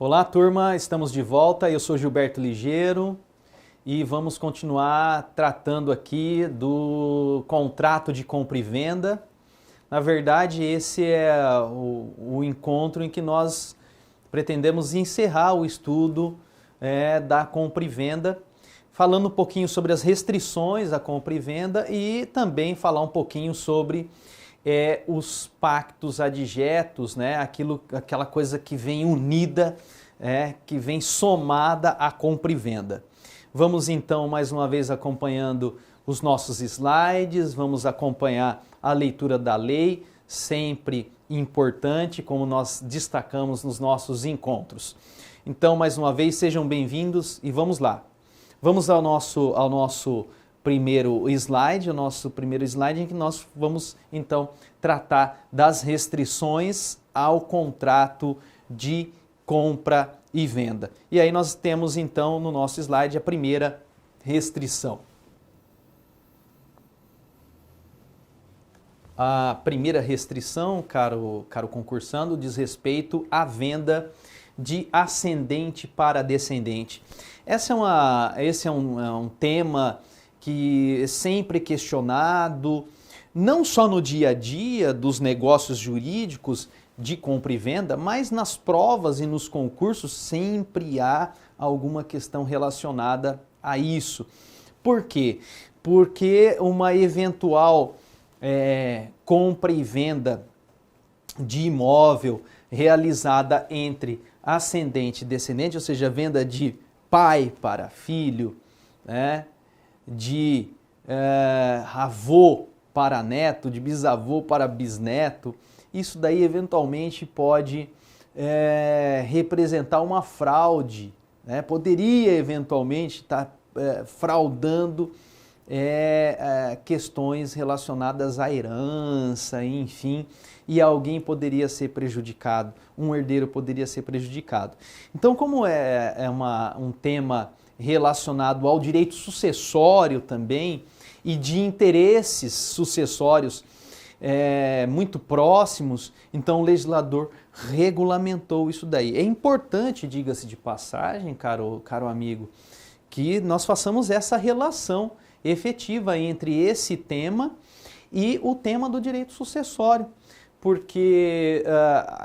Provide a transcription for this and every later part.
Olá, turma, estamos de volta. Eu sou Gilberto Ligeiro e vamos continuar tratando aqui do contrato de compra e venda. Na verdade, esse é o encontro em que nós pretendemos encerrar o estudo da compra e venda, falando um pouquinho sobre as restrições à compra e venda e também falar um pouquinho sobre os pactos adjetos, né? Aquela coisa que vem unida, que vem somada à compra e venda. Vamos então mais uma vez acompanhando os nossos slides, vamos acompanhar a leitura da lei, sempre importante, como nós destacamos nos nossos encontros. Então, mais uma vez, sejam bem-vindos e vamos lá. Vamos ao nosso primeiro slide, em que nós vamos então tratar das restrições ao contrato de compra e venda. E aí nós temos então no nosso slide a primeira restrição. A primeira restrição, caro concursando, diz respeito à venda de ascendente para descendente. Esse é um tema que é sempre questionado, não só no dia a dia dos negócios jurídicos de compra e venda, mas nas provas e nos concursos sempre há alguma questão relacionada a isso. Por quê? Porque uma eventual compra e venda de imóvel realizada entre ascendente e descendente, ou seja, venda de pai para filho, né? De avô para neto, de bisavô para bisneto, isso daí eventualmente pode representar uma fraude, né? Poderia eventualmente estar fraudando questões relacionadas à herança, enfim, e alguém poderia ser prejudicado, um herdeiro poderia ser prejudicado. Então, como um tema relacionado ao direito sucessório também e de interesses sucessórios muito próximos, então o legislador regulamentou isso daí. É importante, diga-se de passagem, caro amigo, que nós façamos essa relação efetiva entre esse tema e o tema do direito sucessório, porque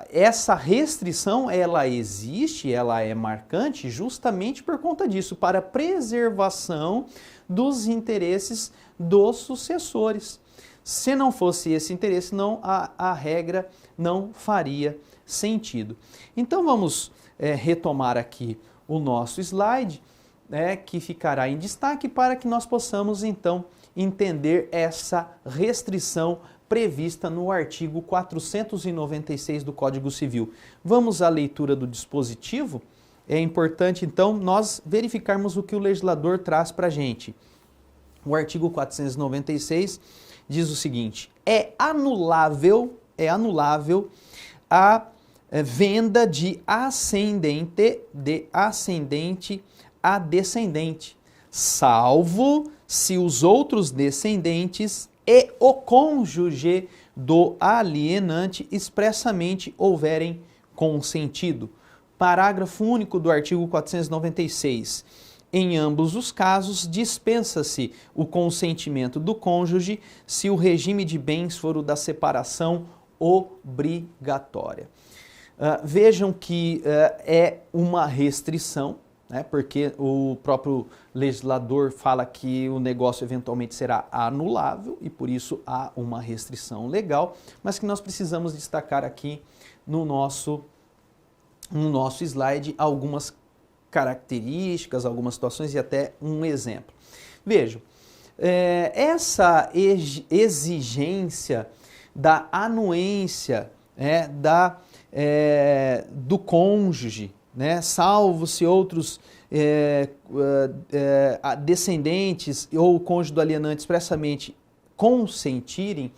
essa restrição ela existe, ela é marcante justamente por conta disso, para preservação dos interesses dos sucessores. Se não fosse esse interesse, a regra não faria sentido. Então vamos retomar aqui o nosso slide, que ficará em destaque para que nós possamos então entender essa restrição prevista no artigo 496 do Código Civil. Vamos à leitura do dispositivo. É importante então nós verificarmos o que o legislador traz para a gente. O artigo 496 diz o seguinte: é anulável a venda de ascendente a descendente, salvo se os outros descendentes e o cônjuge do alienante expressamente houverem consentido. Parágrafo único do artigo 496. Em ambos os casos, dispensa-se o consentimento do cônjuge se o regime de bens for o da separação obrigatória. Vejam que é uma restrição, porque o próprio legislador fala que o negócio eventualmente será anulável e por isso há uma restrição legal, mas que nós precisamos destacar aqui no nosso slide algumas características, algumas situações e até um exemplo. Vejam, essa exigência da anuência do cônjuge, salvo se outros descendentes ou o cônjuge do alienante expressamente consentirem,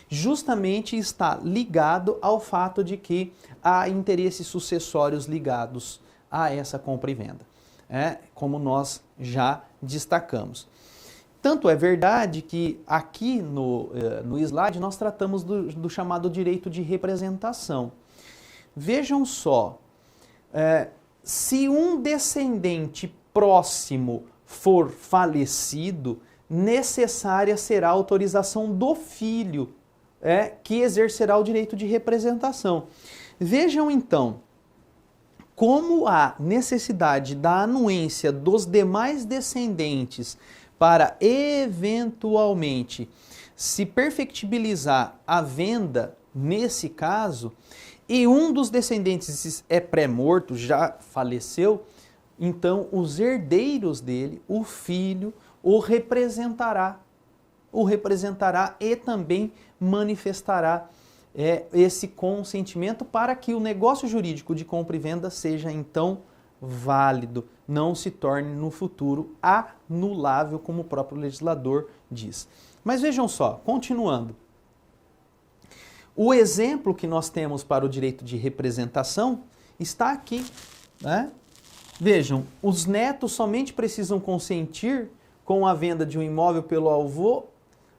justamente está ligado ao fato de que há interesses sucessórios ligados a essa compra e venda, como nós já destacamos. Tanto é verdade que aqui no slide nós tratamos do chamado direito de representação. Vejam só, se um descendente próximo for falecido, necessária será a autorização do filho, que exercerá o direito de representação. Vejam então, como há necessidade da anuência dos demais descendentes para eventualmente se perfectibilizar a venda nesse caso, e um dos descendentes é pré-morto, já faleceu, então os herdeiros dele, o filho, o representará e também manifestará esse consentimento para que o negócio jurídico de compra e venda seja então válido, não se torne no futuro anulável, como o próprio legislador diz. Mas vejam só, continuando. O exemplo que nós temos para o direito de representação está aqui, né? Vejam, os netos somente precisam consentir com a venda de um imóvel pelo avô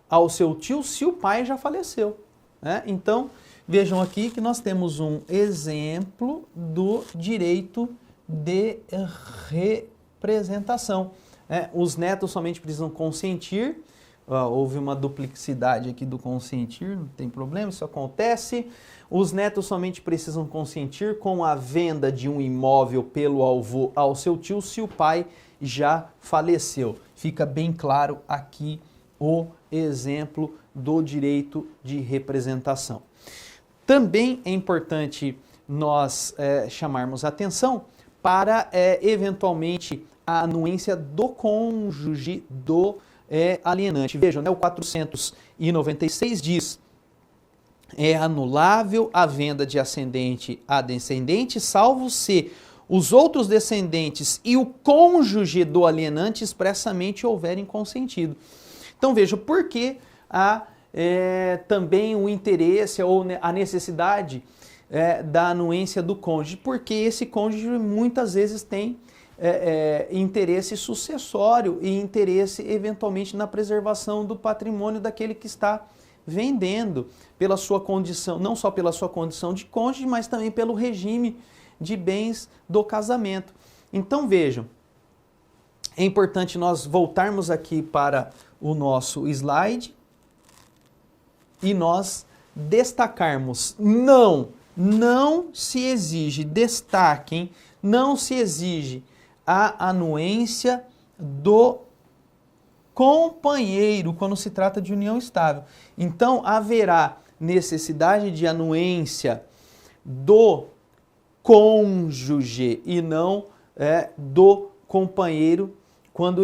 ao seu tio se o pai já faleceu, né? Então, vejam aqui que nós temos um exemplo do direito de representação. Os netos somente precisam consentir. Houve uma duplicidade aqui do consentir, não tem problema, isso acontece. Os netos somente precisam consentir com a venda de um imóvel pelo avô ao seu tio se o pai já faleceu. Fica bem claro aqui o exemplo do direito de representação. Também é importante nós chamarmos atenção para, eventualmente, a anuência do cônjuge do alienante. Vejam, né, o 496 diz: é anulável a venda de ascendente a descendente, salvo se os outros descendentes e o cônjuge do alienante expressamente houverem consentido. Então vejam, por que há também o interesse ou a necessidade da anuência do cônjuge? Porque esse cônjuge muitas vezes tem interesse sucessório e interesse eventualmente na preservação do patrimônio daquele que está vendendo, pela sua condição, não só pela sua condição de cônjuge, mas também pelo regime de bens do casamento. Então vejam, é importante nós voltarmos aqui para o nosso slide e nós destacarmos, não se exige, destaquem, não se exige a anuência do companheiro quando se trata de união estável. Então, haverá necessidade de anuência do cônjuge e não do companheiro quando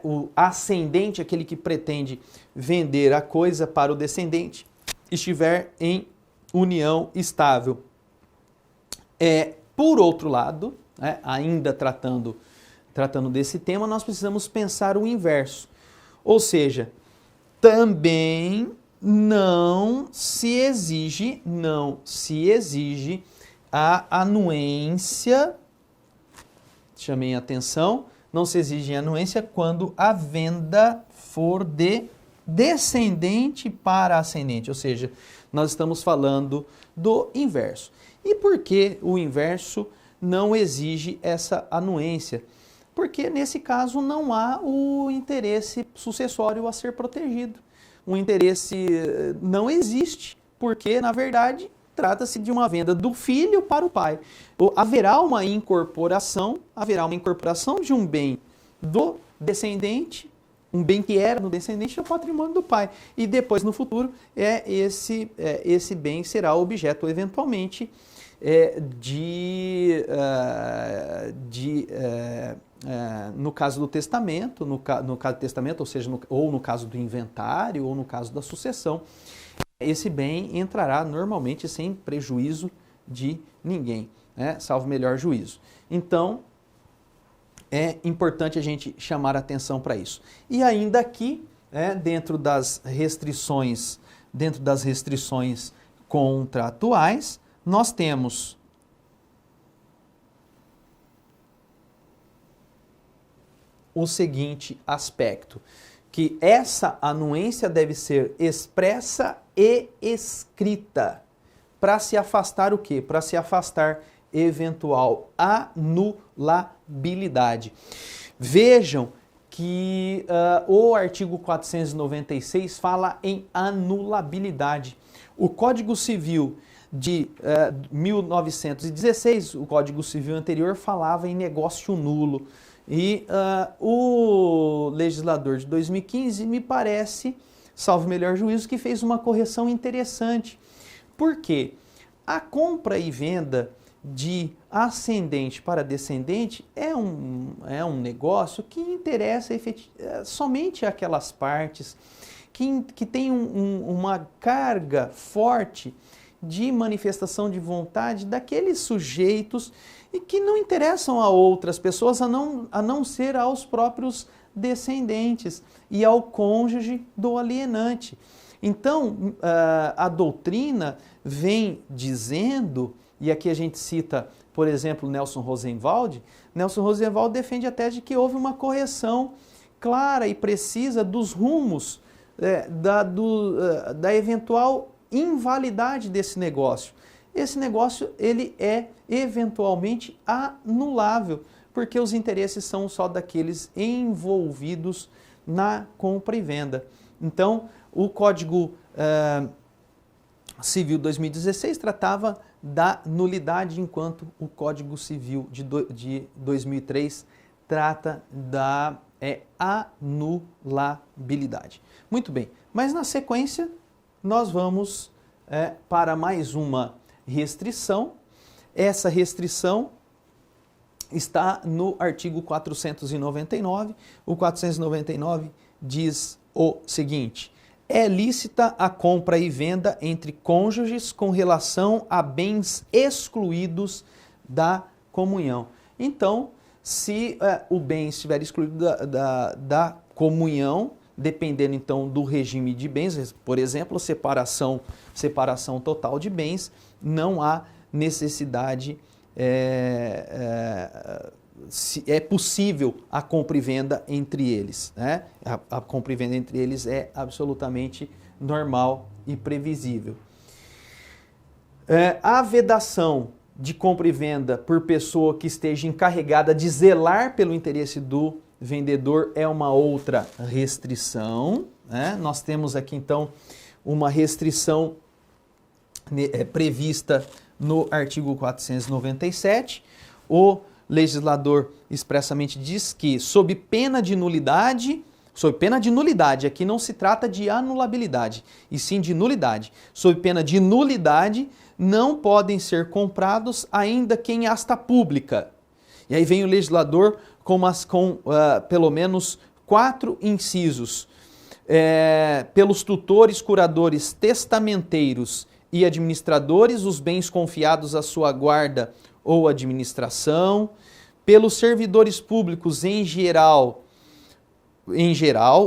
o ascendente, aquele que pretende vender a coisa para o descendente, estiver em união estável. Por outro lado, ainda tratando desse tema, nós precisamos pensar o inverso. Ou seja, também não se exige a anuência, chamem a atenção, não se exige a anuência quando a venda for de descendente para ascendente, ou seja, nós estamos falando do inverso. E por que o inverso não exige essa anuência? Porque nesse caso não há o interesse sucessório a ser protegido. O interesse não existe, porque na verdade trata-se de uma venda do filho para o pai. Haverá uma incorporação de um bem do descendente, um bem que era do descendente do patrimônio do pai. E depois, no futuro, esse bem será objeto, eventualmente, no caso do testamento, no caso do testamento, ou seja, ou no caso do inventário, ou no caso da sucessão, esse bem entrará normalmente sem prejuízo de ninguém, salvo melhor juízo. Então, é importante a gente chamar atenção para isso. E ainda aqui, dentro das restrições contratuais, nós temos o seguinte aspecto, que essa anuência deve ser expressa e escrita. Para se afastar o quê? Para se afastar eventual anulabilidade. Vejam que o artigo 496 fala em anulabilidade. O Código Civil de 1916, o Código Civil anterior, falava em negócio nulo. E o legislador de 2015, me parece, salvo melhor juízo, que fez uma correção interessante. Por quê? A compra e venda de ascendente para descendente é um negócio que interessa somente aquelas partes que têm uma carga forte de manifestação de vontade daqueles sujeitos e que não interessam a outras pessoas a não ser aos próprios descendentes e ao cônjuge do alienante. Então, a doutrina vem dizendo, e aqui a gente cita, por exemplo, Nelson Rosenwald. Nelson Rosenwald defende a tese de que houve uma correção clara e precisa dos rumos da eventual invalidade desse negócio. Esse negócio ele é eventualmente anulável, porque os interesses são só daqueles envolvidos na compra e venda. Então, o Código Civil 2016 tratava da nulidade, enquanto o Código Civil de 2003 trata da anulabilidade. Muito bem, mas na sequência nós vamos para mais uma restrição. Essa restrição está no artigo 499. O 499 diz o seguinte: é lícita a compra e venda entre cônjuges com relação a bens excluídos da comunhão. Então, se o bem estiver excluído da comunhão, dependendo então do regime de bens, por exemplo, separação total de bens, não há necessidade, é possível a compra e venda entre eles, né? A compra e venda entre eles é absolutamente normal e previsível. A vedação de compra e venda por pessoa que esteja encarregada de zelar pelo interesse do vendedor é uma outra restrição, né? Nós temos aqui então uma restrição prevista no artigo 497. O legislador expressamente diz que, sob pena de nulidade, aqui não se trata de anulabilidade, e sim de nulidade. Sob pena de nulidade, não podem ser comprados ainda que em asta pública. E aí vem o legislador com pelo menos 4 incisos. Pelos tutores, curadores, testamenteiros e administradores, os bens confiados à sua guarda ou administração, pelos servidores públicos em geral,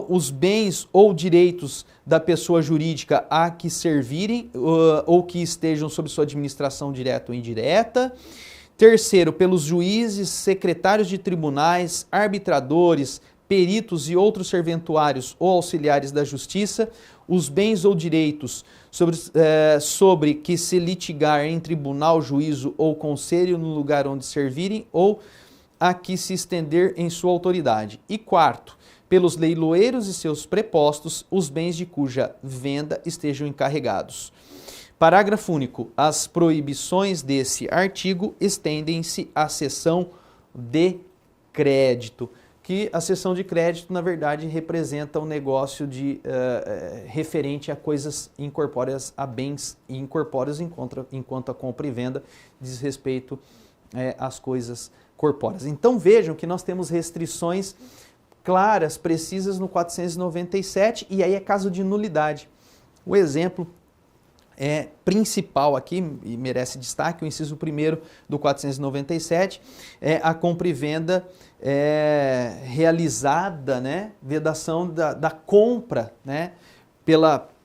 os bens ou direitos da pessoa jurídica a que servirem ou que estejam sob sua administração direta ou indireta. Terceiro, pelos juízes, secretários de tribunais, arbitradores, peritos e outros serventuários ou auxiliares da justiça, os bens ou direitos sobre que se litigar em tribunal, juízo ou conselho no lugar onde servirem ou a que se estender em sua autoridade. E quarto, pelos leiloeiros e seus prepostos, os bens de cuja venda estejam encarregados. Parágrafo único. As proibições desse artigo estendem-se à seção de crédito, que a seção de crédito, na verdade, representa um negócio referente a coisas incorpóreas, a bens incorpóreos, enquanto a compra e venda diz respeito às coisas corpóreas. Então vejam que nós temos restrições claras, precisas no 497, e aí é caso de nulidade. O exemplo principal aqui, e merece destaque, o inciso 1º do 497, é a compra e venda realizada, né, vedação da compra, né,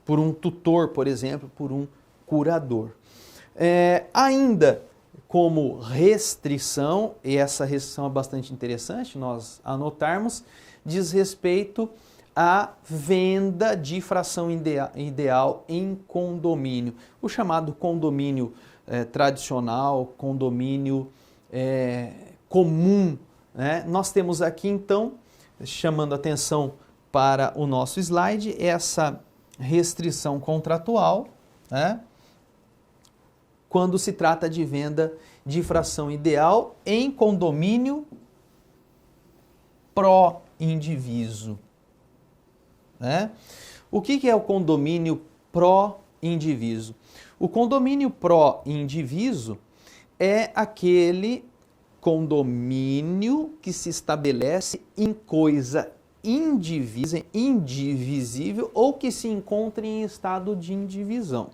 por um tutor, por exemplo, por um curador. Ainda como restrição, e essa restrição é bastante interessante nós anotarmos, diz respeito a venda de fração ideal em condomínio. O chamado condomínio tradicional, condomínio comum, né? Nós temos aqui então, chamando atenção para o nosso slide, essa restrição contratual, né? Quando se trata de venda de fração ideal em condomínio pró-indiviso, né? O que é o condomínio pró-indiviso? O condomínio pró-indiviso é aquele condomínio que se estabelece em coisa indivisível ou que se encontra em estado de indivisão.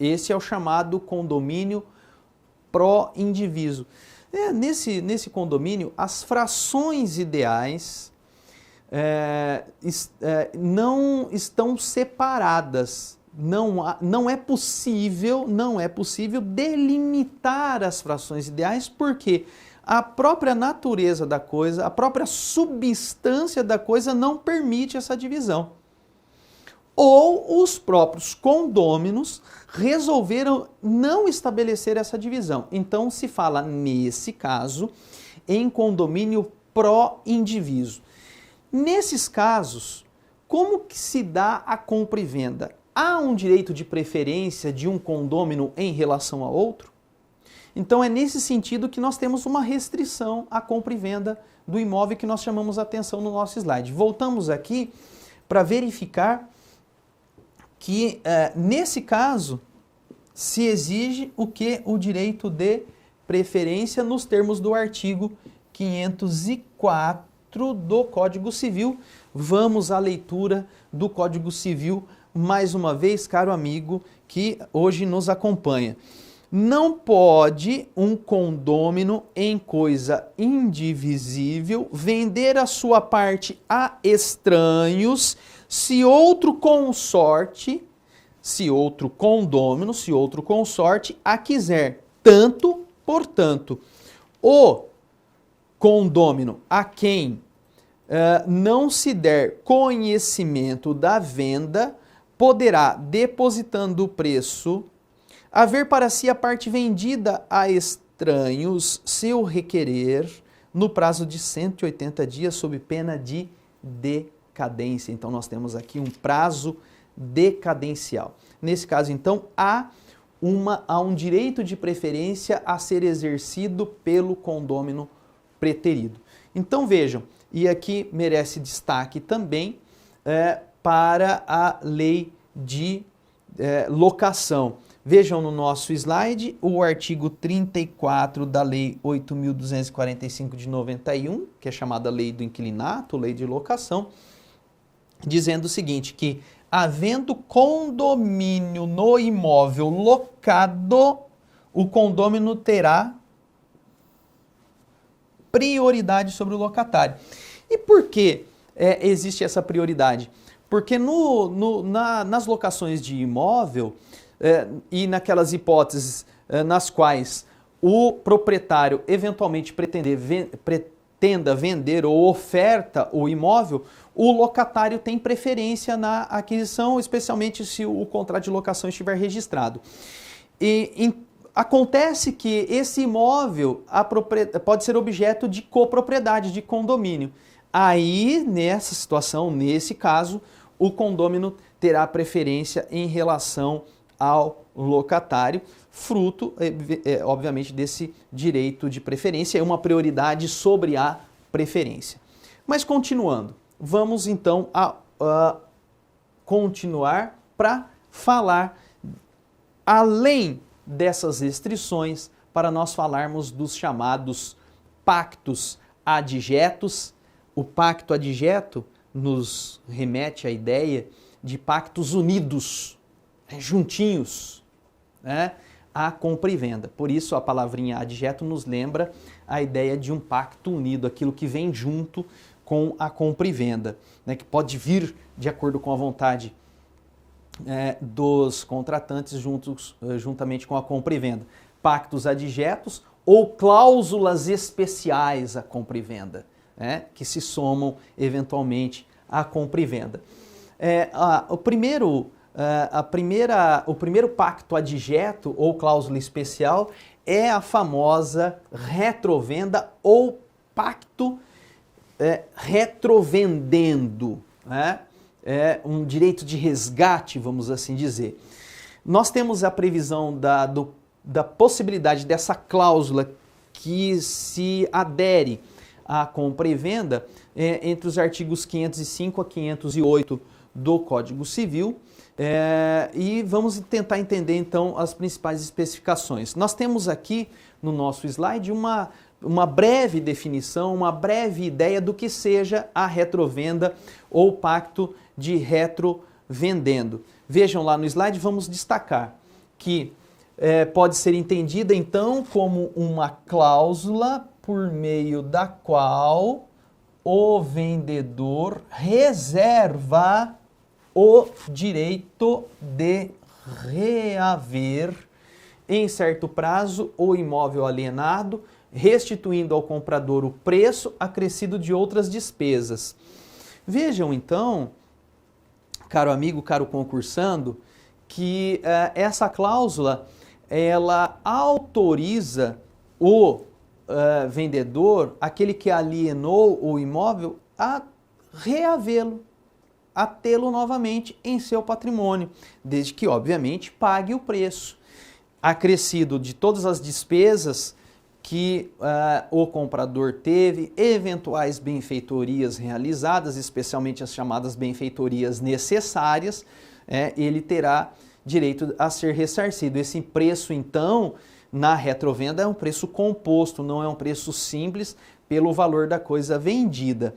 Esse é o chamado condomínio pró-indiviso. Nesse condomínio, as frações ideais não estão separadas. Não é possível delimitar as frações ideais, porque a própria natureza da coisa, a própria substância da coisa não permite essa divisão. Ou os próprios condôminos resolveram não estabelecer essa divisão. Então se fala, nesse caso, em condomínio pró-indiviso. Nesses casos, como que se dá a compra e venda? Há um direito de preferência de um condômino em relação a outro? Então é nesse sentido que nós temos uma restrição à compra e venda do imóvel que nós chamamos a atenção no nosso slide. Voltamos aqui para verificar que nesse caso se exige o que? O direito de preferência nos termos do artigo 504 do Código Civil. Vamos à leitura do Código Civil mais uma vez, caro amigo que hoje nos acompanha. Não pode um condômino em coisa indivisível vender a sua parte a estranhos se outro consorte, se outro condômino, se outro consorte a quiser. Tanto, portanto, o condômino a quem não se der conhecimento da venda poderá, depositando o preço, haver para si a parte vendida a estranhos, se o requerer, no prazo de 180 dias, sob pena de decadência. Então, nós temos aqui um prazo decadencial. Nesse caso, então, há um direito de preferência a ser exercido pelo condômino preterido. Então, vejam, e aqui merece destaque também para a lei de locação. Vejam no nosso slide o artigo 34 da Lei 8.245 de 91, que é chamada Lei do Inquilinato, Lei de Locação, dizendo o seguinte, que havendo condomínio no imóvel locado, o condômino terá prioridade sobre o locatário. E por que existe essa prioridade? Porque nas locações de imóvel, e naquelas hipóteses nas quais o proprietário eventualmente pretenda vender ou oferta o imóvel, o locatário tem preferência na aquisição, especialmente se o contrato de locação estiver registrado. Acontece que esse imóvel pode ser objeto de copropriedade, de condomínio. Aí, nessa situação, nesse caso, o condômino terá preferência em relação ao locatário, fruto, obviamente, desse direito de preferência, é uma prioridade sobre a preferência. Mas continuando, vamos então continuar para falar, além dessas restrições, para nós falarmos dos chamados pactos adjetos. O pacto adjeto nos remete à ideia de pactos unidos, juntinhos, né, a compra e venda. Por isso a palavrinha adjeto nos lembra a ideia de um pacto unido, aquilo que vem junto com a compra e venda, né, que pode vir de acordo com a vontade dos contratantes juntamente com a compra e venda. Pactos adjetos ou cláusulas especiais à compra e venda, né, que se somam eventualmente à compra e venda. O primeiro o primeiro pacto adigeto ou cláusula especial é a famosa retrovenda ou pacto retrovendendo, né? É um direito de resgate, vamos assim dizer. Nós temos a previsão da possibilidade dessa cláusula que se adere à compra e venda entre os artigos 505 a 508 do Código Civil. E vamos tentar entender então as principais especificações. Nós temos aqui no nosso slide uma breve definição, uma breve ideia do que seja a retrovenda ou pacto de retrovendendo. Vejam lá no slide, vamos destacar que pode ser entendida então como uma cláusula por meio da qual o vendedor reserva o direito de reaver em certo prazo o imóvel alienado, restituindo ao comprador o preço acrescido de outras despesas. Vejam então, caro amigo, caro concursando, que essa cláusula ela autoriza o vendedor, aquele que alienou o imóvel, a reavê-lo, a tê-lo novamente em seu patrimônio, desde que, obviamente, pague o preço acrescido de todas as despesas que o comprador teve, eventuais benfeitorias realizadas, especialmente as chamadas benfeitorias necessárias, ele terá direito a ser ressarcido. Esse preço, então, na retrovenda é um preço composto, não é um preço simples pelo valor da coisa vendida,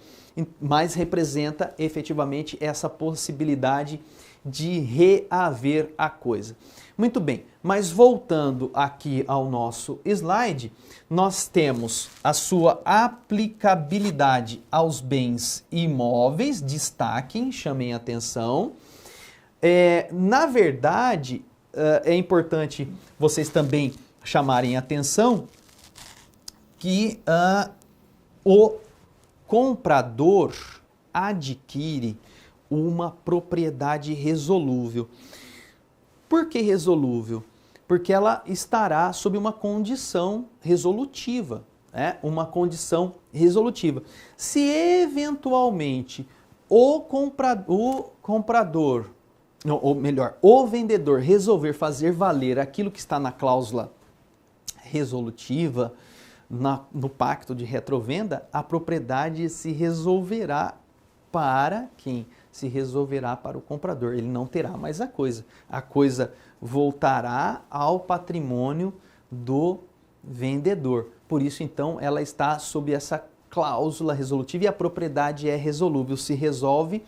mas representa efetivamente essa possibilidade de reaver a coisa. Muito bem, mas voltando aqui ao nosso slide, nós temos a sua aplicabilidade aos bens imóveis, destaquem, chamem atenção. Na verdade, é importante vocês também chamarem atenção que o comprador adquire uma propriedade resolúvel. Por que resolúvel? Porque ela estará sob uma condição resolutiva, uma condição resolutiva. Se eventualmente o comprador, ou melhor, o vendedor resolver fazer valer aquilo que está na cláusula resolutiva, no pacto de retrovenda, a propriedade se resolverá para quem? Se resolverá para o comprador. Ele não terá mais a coisa. A coisa voltará ao patrimônio do vendedor. Por isso, então, ela está sob essa cláusula resolutiva e a propriedade é resolúvel. Se resolve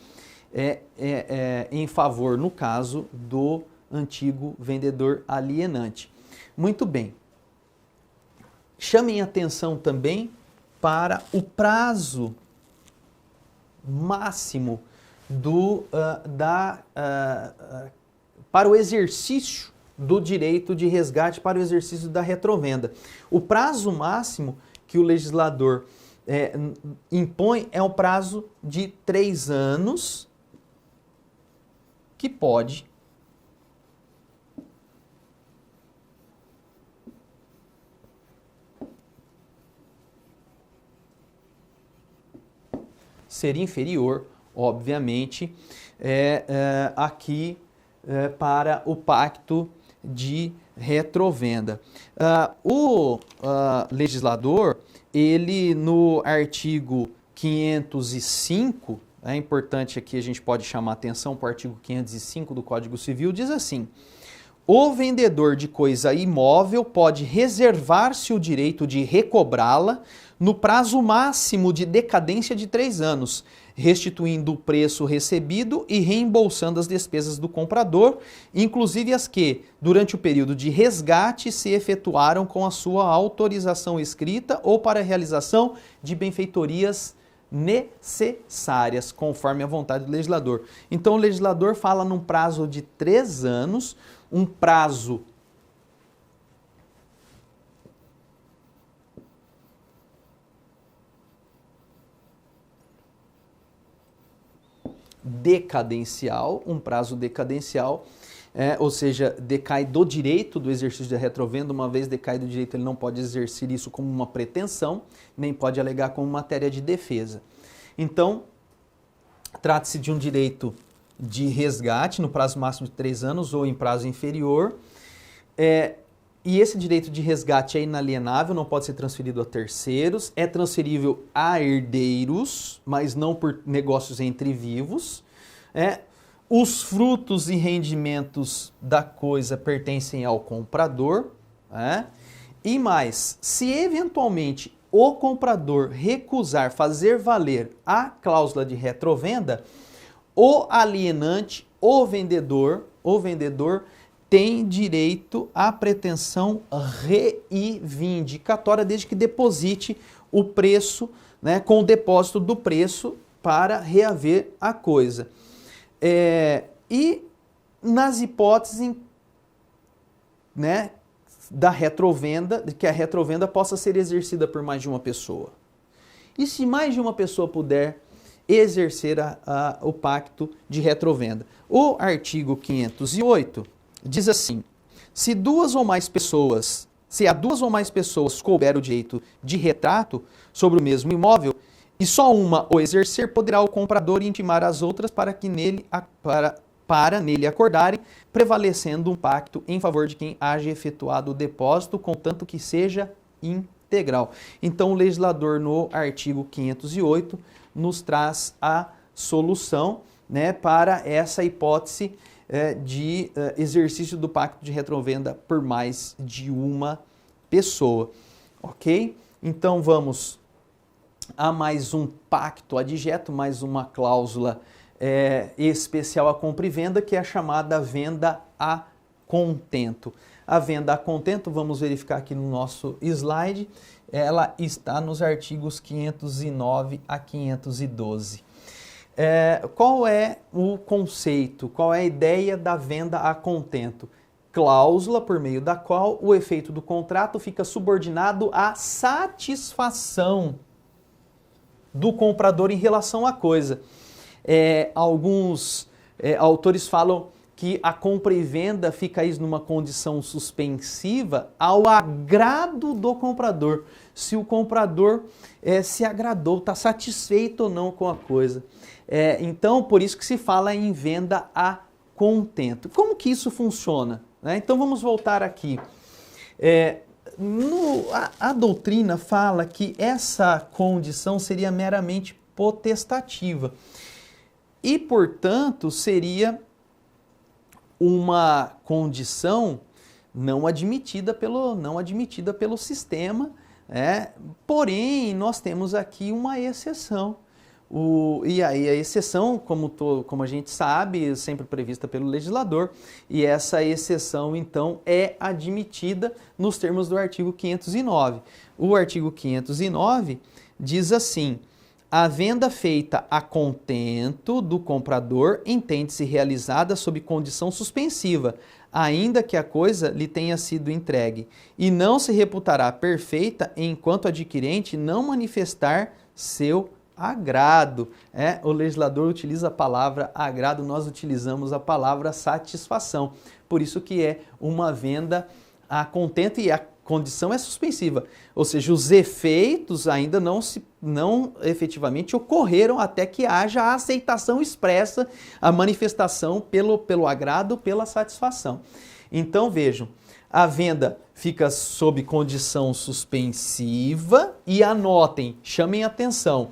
em favor, no caso, do antigo vendedor alienante. Muito bem. Chamem atenção também para o prazo máximo para o exercício do direito de resgate, para o exercício da retrovenda. O prazo máximo que o legislador impõe é o prazo de 3 anos, que pode ser inferior, obviamente, aqui para o pacto de retrovenda. O legislador, ele no artigo 505, é importante aqui a gente pode chamar atenção para o artigo 505 do Código Civil, diz assim: o vendedor de coisa imóvel pode reservar-se o direito de recobrá-la no prazo máximo de decadência de 3 anos, restituindo o preço recebido e reembolsando as despesas do comprador, inclusive as que, durante o período de resgate, se efetuaram com a sua autorização escrita ou para a realização de benfeitorias necessárias, conforme a vontade do legislador. Então, o legislador fala num prazo de 3 anos, um prazo decadencial, ou seja, decai do direito do exercício da retrovenda. Uma vez decai do direito, ele não pode exercer isso como uma pretensão, nem pode alegar como matéria de defesa. Então, trata-se de um direito de resgate no prazo máximo de 3 anos ou em prazo inferior. E esse direito de resgate é inalienável, não pode ser transferido a terceiros, é transferível a herdeiros, mas não por negócios entre vivos. Os frutos e rendimentos da coisa pertencem ao comprador. E mais, se eventualmente o comprador recusar fazer valer a cláusula de retrovenda, o alienante, o vendedor tem direito à pretensão reivindicatória desde que deposite o preço, com o depósito do preço para reaver a coisa. E nas hipóteses da retrovenda, de que a retrovenda possa ser exercida por mais de uma pessoa. E se mais de uma pessoa puder exercer o pacto de retrovenda? O artigo 508 diz assim: se a duas ou mais pessoas couber o direito de retrato sobre o mesmo imóvel, e só uma o exercer, poderá o comprador intimar as outras para nele acordarem, prevalecendo um pacto em favor de quem haja efetuado o depósito, contanto que seja integral. Então, o legislador, no artigo 508, nos traz a solução para essa hipótese de exercício do pacto de retrovenda por mais de uma pessoa. Ok? Então, vamos a mais um pacto adigeto, mais uma cláusula especial à compra e venda, que é a chamada venda a contento. A venda a contento, vamos verificar aqui no nosso slide, ela está nos artigos 509 a 512. Qual é o conceito, qual é a ideia da venda a contento? Cláusula por meio da qual o efeito do contrato fica subordinado à satisfação do comprador em relação à coisa. Alguns autores falam que a compra e venda fica aí numa condição suspensiva ao agrado do comprador. Se o comprador se agradou, está satisfeito ou não com a coisa. Então, por isso que se fala em venda a contento. Como que isso funciona? Então, vamos voltar aqui. A doutrina fala que essa condição seria meramente potestativa e, portanto, seria uma condição não admitida pelo sistema, porém nós temos aqui uma exceção. E aí a exceção, como a gente sabe, sempre prevista pelo legislador, e essa exceção então é admitida nos termos do artigo 509. O artigo 509 diz assim: a venda feita a contento do comprador entende-se realizada sob condição suspensiva, ainda que a coisa lhe tenha sido entregue, e não se reputará perfeita enquanto o adquirente não manifestar seu agrado. O legislador utiliza a palavra agrado, nós utilizamos a palavra satisfação. Por isso que é uma venda a contento e a condição é suspensiva. Ou seja, os efeitos ainda não efetivamente ocorreram até que haja a aceitação expressa, a manifestação pelo agrado, pela satisfação. Então vejam, a venda fica sob condição suspensiva e anotem, chamem atenção,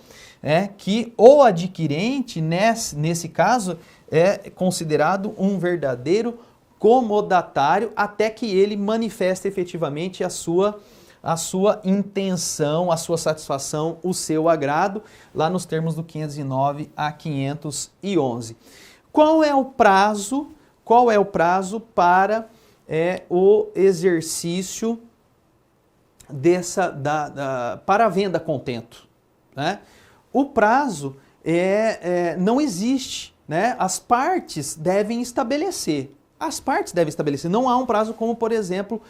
que o adquirente, nesse caso, é considerado um verdadeiro comodatário até que ele manifeste efetivamente a sua intenção, a sua satisfação, o seu agrado, lá nos termos do 509 a 511. Qual é o prazo para o exercício para a venda a contento? O prazo não existe, as partes devem estabelecer. Não há um prazo como, por exemplo,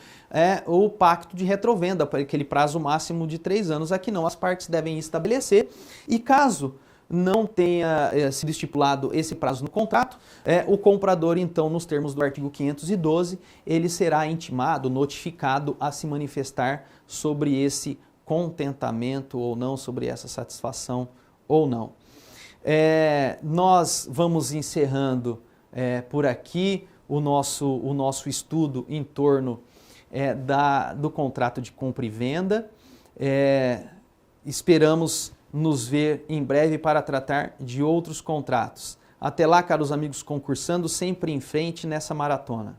o pacto de retrovenda, aquele prazo máximo de 3 anos. Aqui não, as partes devem estabelecer. E caso não tenha sido estipulado esse prazo no contrato, o comprador, então, nos termos do artigo 512, ele será intimado, notificado a se manifestar sobre esse contentamento ou não, sobre essa satisfação ou não. Nós vamos encerrando por aqui o nosso estudo em torno do contrato de compra e venda. Esperamos nos ver em breve para tratar de outros contratos. Até lá, caros amigos concursando, sempre em frente nessa maratona.